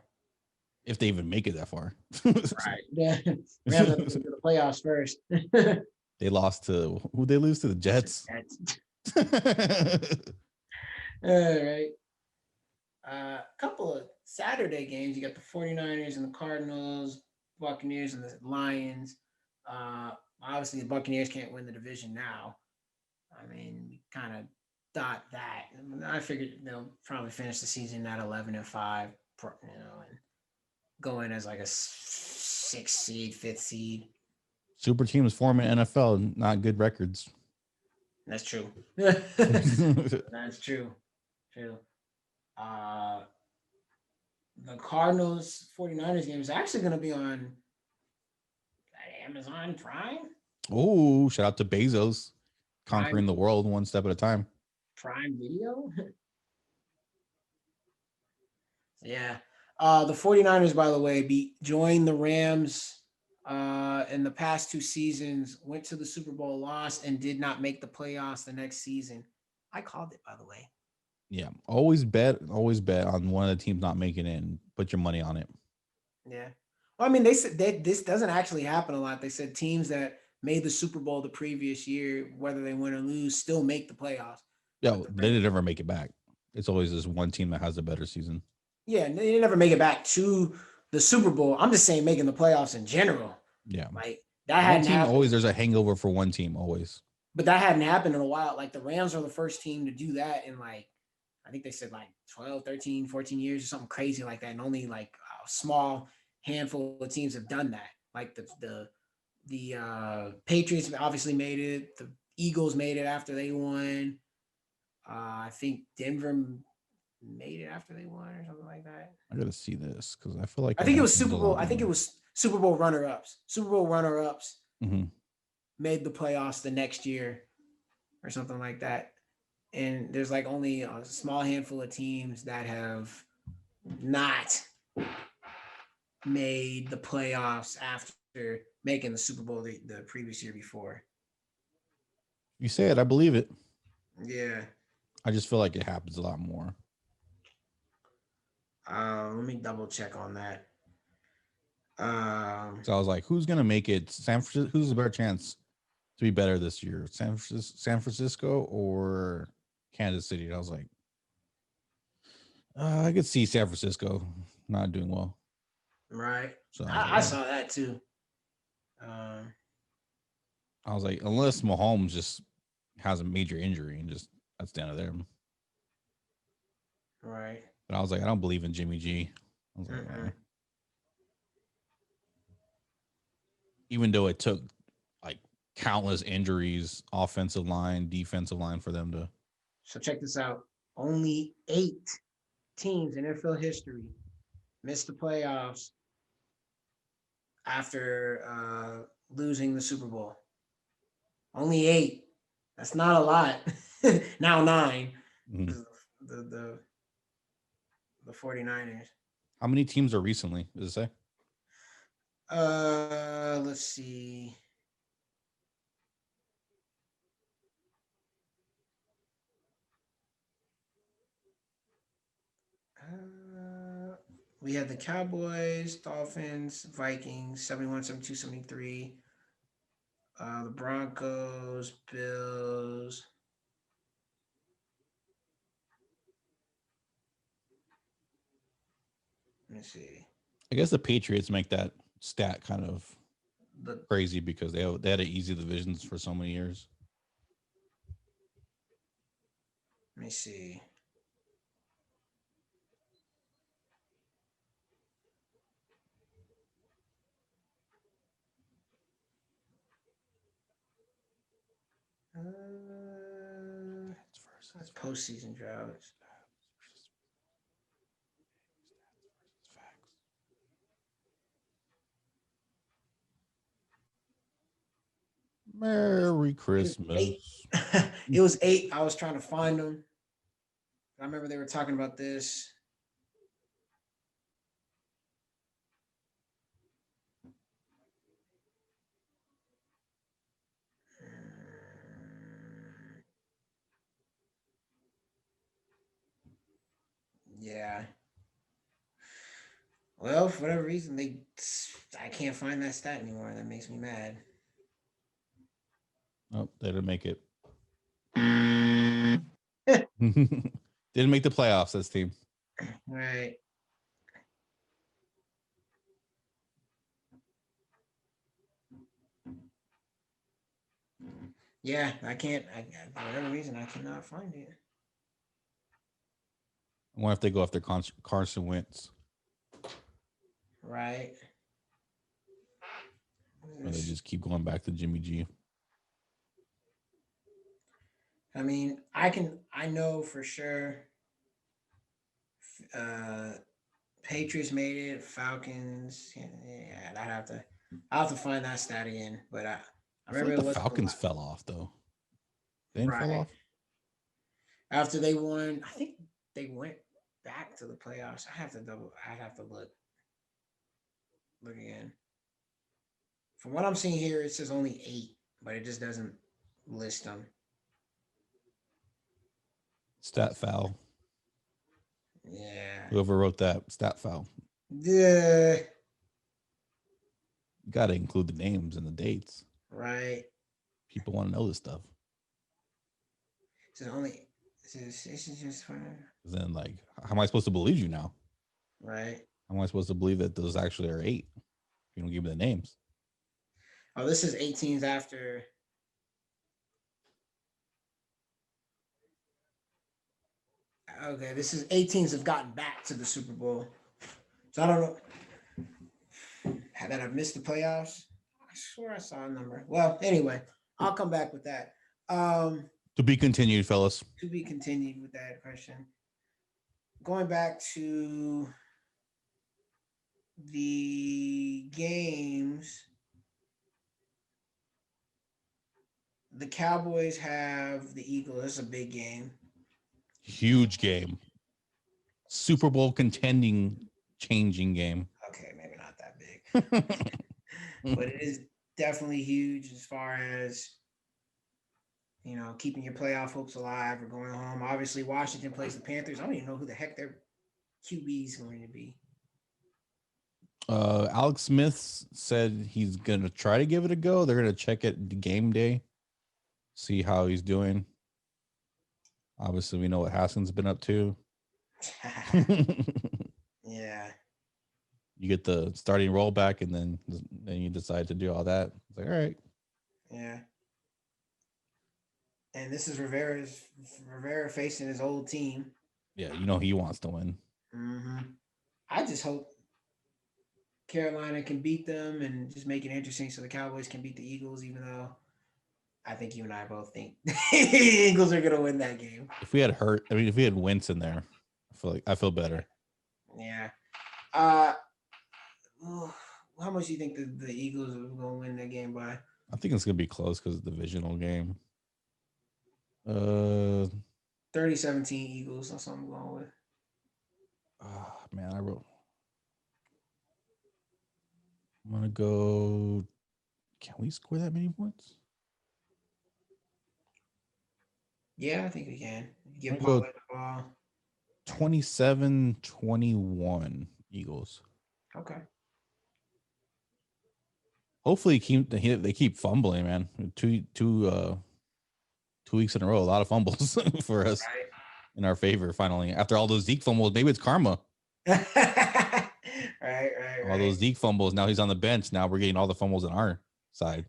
If they even make it that far. Right. Yeah. We have to go to the playoffs first. They lost to who they lose to? The Jets. All right. A couple of Saturday games. You got the 49ers and the Cardinals, Buccaneers and the Lions. Obviously the Buccaneers can't win the division now. I mean, we kind of thought that. I figured they'll probably finish the season at 11-5, and go in as like a 6th seed, 5th seed. Super teams forming NFL, not good records. That's true. That's true. True. The Cardinals 49ers game is actually going to be on Amazon Prime. Oh, shout out to Bezos conquering the world one step at a time. Prime Video. Yeah. The 49ers, by the way, joined the Rams in the past 2 seasons, went to the Super Bowl, lost, and did not make the playoffs the next season. I called it, by the way. Yeah. Always bet on one of the teams not making it and put your money on it. Yeah. Well, I mean, they said that this doesn't actually happen a lot. They said teams that made the Super Bowl the previous year, whether they win or lose, still make the playoffs. Yeah, they didn't ever make it back. It's always this one team that has a better season. Yeah, and they never make it back to the Super Bowl. I'm just saying making the playoffs in general. Yeah. Like that One hadn't team happened. always there's a hangover for one team always. But that hadn't happened in a while. Like the Rams are the first team to do that in like, I think they said like 12, 13, 14 years or something crazy like that. And only like a small handful of teams have done that. Like the Patriots obviously made it. The Eagles made it after they won. I think Denver made it after they won or something like that. I gotta see this because I feel like I think it was happens a Super Bowl. lot I think it more. was Super Bowl runner-ups. Super Bowl runner-ups Mhm. made the playoffs the next year or something like that. And there's like only a small handful of teams that have not made the playoffs after making the Super Bowl the previous year before. You say it, I believe it. Yeah. I just feel like it happens a lot more. Let me double check on that. So I was like, who's gonna make it? San Francisco. Who's a better chance to be better this year? San Francisco or Kansas City? And I was like, I could see San Francisco not doing well. Right. So I saw that too. I was like, unless Mahomes just has a major injury and just that's the end of them. Right. But I was like, I don't believe in Jimmy G. I was like, even though it took like countless injuries, offensive line, defensive line for them to. So check this out. Only 8 teams in NFL history missed the playoffs after losing the Super Bowl. Only 8. That's not a lot. Now 9. Mhm. The 49ers. How many teams are recently? Does it say? Let's see. We had the Cowboys, Dolphins, Vikings, 71, 72, 73. The Broncos, Bills. Let me see. I guess the Patriots make that stat kind of The crazy because they had easy divisions for so many years. Let me see. That's postseason droughts. Merry It Christmas. it was 8. I was trying to find them. I remember they were talking about this. Yeah. Well, for whatever reason, I can't find that stat anymore. That makes me mad. Oh, they didn't make it. Didn't make the playoffs, this team. Right. Yeah, I can't. For whatever reason, I cannot find it. I wonder if they go after Carson Wentz. Right. Or they just keep going back to Jimmy G. I mean, I know for sure. Patriots made it. Falcons. Yeah, I have to find that stat again. But I I feel remember like it the wasn't a Falcons lot. fell off though. They didn't fall Right. off. After they won, I think they went back to the playoffs. I have to look again. From what I'm seeing here, it says only 8, but it just doesn't list them. Stat foul. Yeah. Whoever wrote that stat foul. Yeah. You got to include the names and the dates. Right. People want to know this stuff. It This is just fun, Then, like, how am I supposed to believe you now? right? How am I supposed to believe that those actually are 8? You don't give me the names. Oh, this is 18s after. Okay, this is 18s have gotten back to the Super Bowl. So I don't know. Had that I've missed the playoffs. I swear I saw a number. Well, anyway, I'll come back with that. To be continued, fellas. To be continued with that question. Going back to the games, the Cowboys have the Eagles. That's a big game. Huge game. Super Bowl contending, changing game. Okay, maybe not that big, but it is definitely huge as far as keeping your playoff hopes alive or going home. Obviously, Washington plays the Panthers. I don't even know who the heck their QB is going to be. Alex Smith said he's gonna try to give it a go. They're gonna check it the game day, see how he's doing. Obviously, we know what Haskins been up to. Yeah. You get the starting rollback, and then you decide to do all that. It's like, all right. Yeah. And this is Rivera facing his old team. Yeah, he wants to win. Mm-hmm. I just hope Carolina can beat them and just make it interesting so the Cowboys can beat the Eagles, even though I think you and I both think the Eagles are going to win that game. If we had Wentz in there, I feel better. Yeah. How much do you think the Eagles are going to win that game by? I think it's going to be close because it's a divisional game. 30-17 Eagles. That's what I'm going with. Man, I'm going to go. Can we score that many points? Yeah, I think we can. Give Go Pollard the ball. 27-21 Eagles. Okay. Hopefully they keep fumbling, man. Two weeks in a row, a lot of fumbles for us in our favor. Finally, after all those Zeke fumbles, maybe it's karma. right. All those Zeke fumbles. Now he's on the bench. Now we're getting all the fumbles on our side.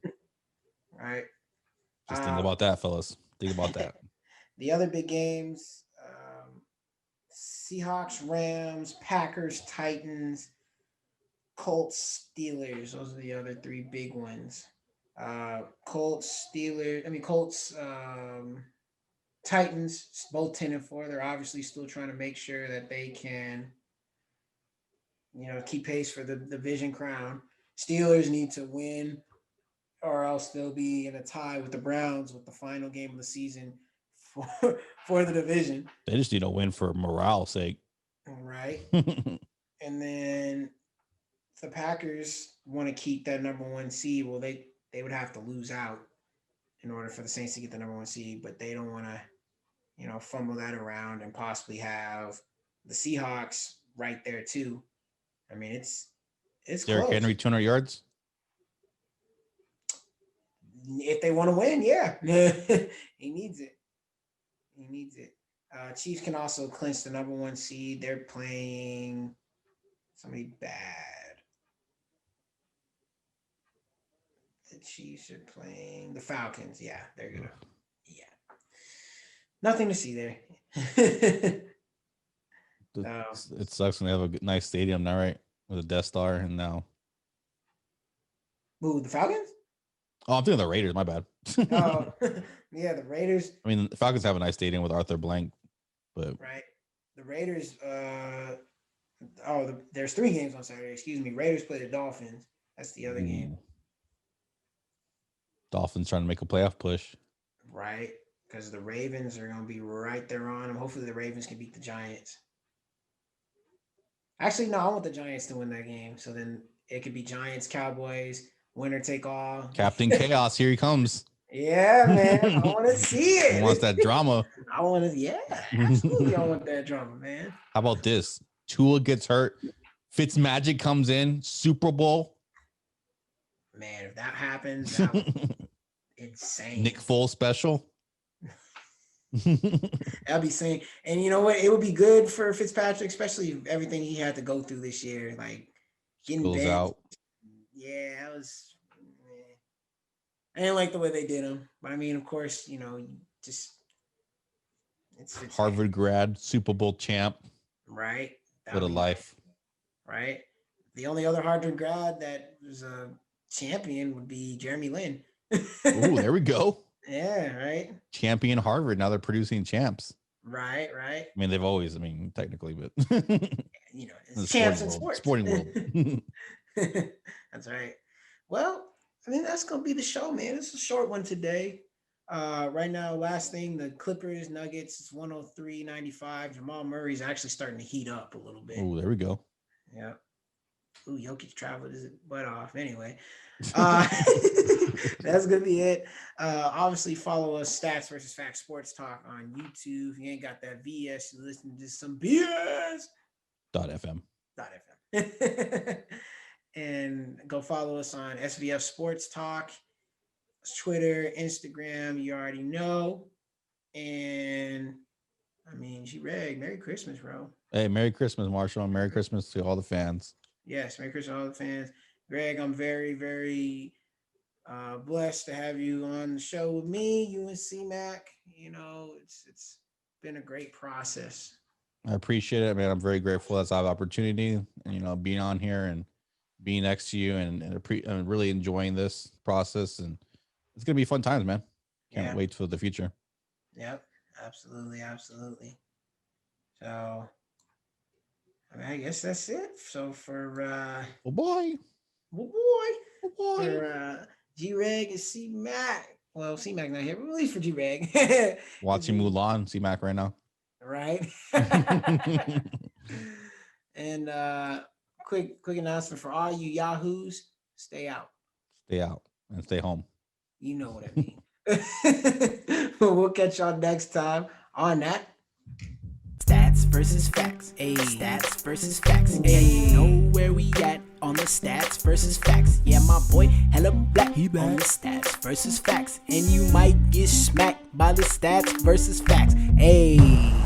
Right. Just think about that, fellas. Think about that. The other big games: Seahawks, Rams, Packers, Titans, Colts, Steelers. Those are the other three big ones. Colts, Titans, both 10-4. They're obviously still trying to make sure that they can, keep pace for the division crown. Steelers need to win, or else they'll be in a tie with the Browns with the final game of the season for the division. They just need to win for morale's sake. Right. And then the Packers want to keep that number 1 seed. Well, they would have to lose out in order for the Saints to get the number 1 seed, but they don't want to, fumble that around and possibly have the Seahawks right there too. I mean, it's Derrick close. Henry 200 yards. If they want to win, yeah. He needs it. Chiefs can also clinch the number 1 seed. They're playing somebody bad. The Chiefs are playing the Falcons. Yeah, they're good. Yeah. Nothing to see there. It sucks when they have a nice stadium now, right? With a Death Star, and now. Ooh, the Falcons? Oh, I'm thinking the Raiders. My bad. Oh, yeah, the Raiders. I mean, the Falcons have a nice stadium with Arthur Blank, but right. The Raiders. There's 3 games on Saturday. Excuse me. Raiders play the Dolphins. That's the other game. Dolphins trying to make a playoff push. Right, because the Ravens are going to be right there on them. Hopefully, the Ravens can beat the Giants. Actually, no, I want the Giants to win that game. So then it could be Giants, Cowboys, winner take all. Captain Chaos, here he comes. Yeah, man. I want to see it. He wants that drama. I want to, yeah, absolutely. I want that drama, man. How about this? Tua gets hurt. Fitzmagic comes in. Super Bowl. Man, if that happens, that would be insane. Nick Foles special. I'll be saying, and you know what? It would be good for Fitzpatrick, especially everything he had to go through this year, like getting Goes benched. out. Yeah, that was. I didn't like the way they did him, but I mean, of course, just it's Harvard grad, Super Bowl champ. right. That What a would be life. right. The only other Harvard grad that was a champion would be Jeremy Lin. Ooh, there we go. Yeah, right. Champion Harvard. Now they're producing champs. Right. I mean, they've always, technically, but It's champs in sports. Sporting world. That's right. Well, I mean, that's gonna be the show, man. It's a short one today. Right now, last thing, the Clippers, Nuggets, it's 103-95. Jamal Murray's actually starting to heat up a little bit. Oh, there we go. Yeah. Ooh, Jokic traveled his butt off. Anyway, that's gonna be it. Obviously, follow us, Stats versus Facts Sports Talk on YouTube. If you ain't got that VS, you listen to some BS. .fm. .fm. And go follow us on SVF Sports Talk, Twitter, Instagram. You already know. And I mean, G-Reg, Merry Christmas, bro. Hey, Merry Christmas, Marshall. And Merry Christmas to all the fans. Yes, Merry Christmas to all the fans. Greg, I'm very, very blessed to have you on the show with me, you and C-Mac. It's been a great process. I appreciate it, man. I'm very grateful that I have the opportunity and, being on here and being next to you and really enjoying this process. And it's going to be fun times, man. Can't wait for the future. Yep. Absolutely. So, I guess that's it. So for boy. For G-Reg and C-Mac. Well, C-Mac not here, but at least for G-Reg. Watching Mulan, C-Mac right now. Right. And quick announcement for all you yahoos: stay out. Stay out and stay home. You know what I mean. We'll catch y'all next time on that. Stats versus facts. Ayy, stats versus facts. Ayy, you know where we at on the stats versus facts. Yeah, my boy, hella black. He on the stats versus facts. And you might get smacked by the stats versus facts. Ayy.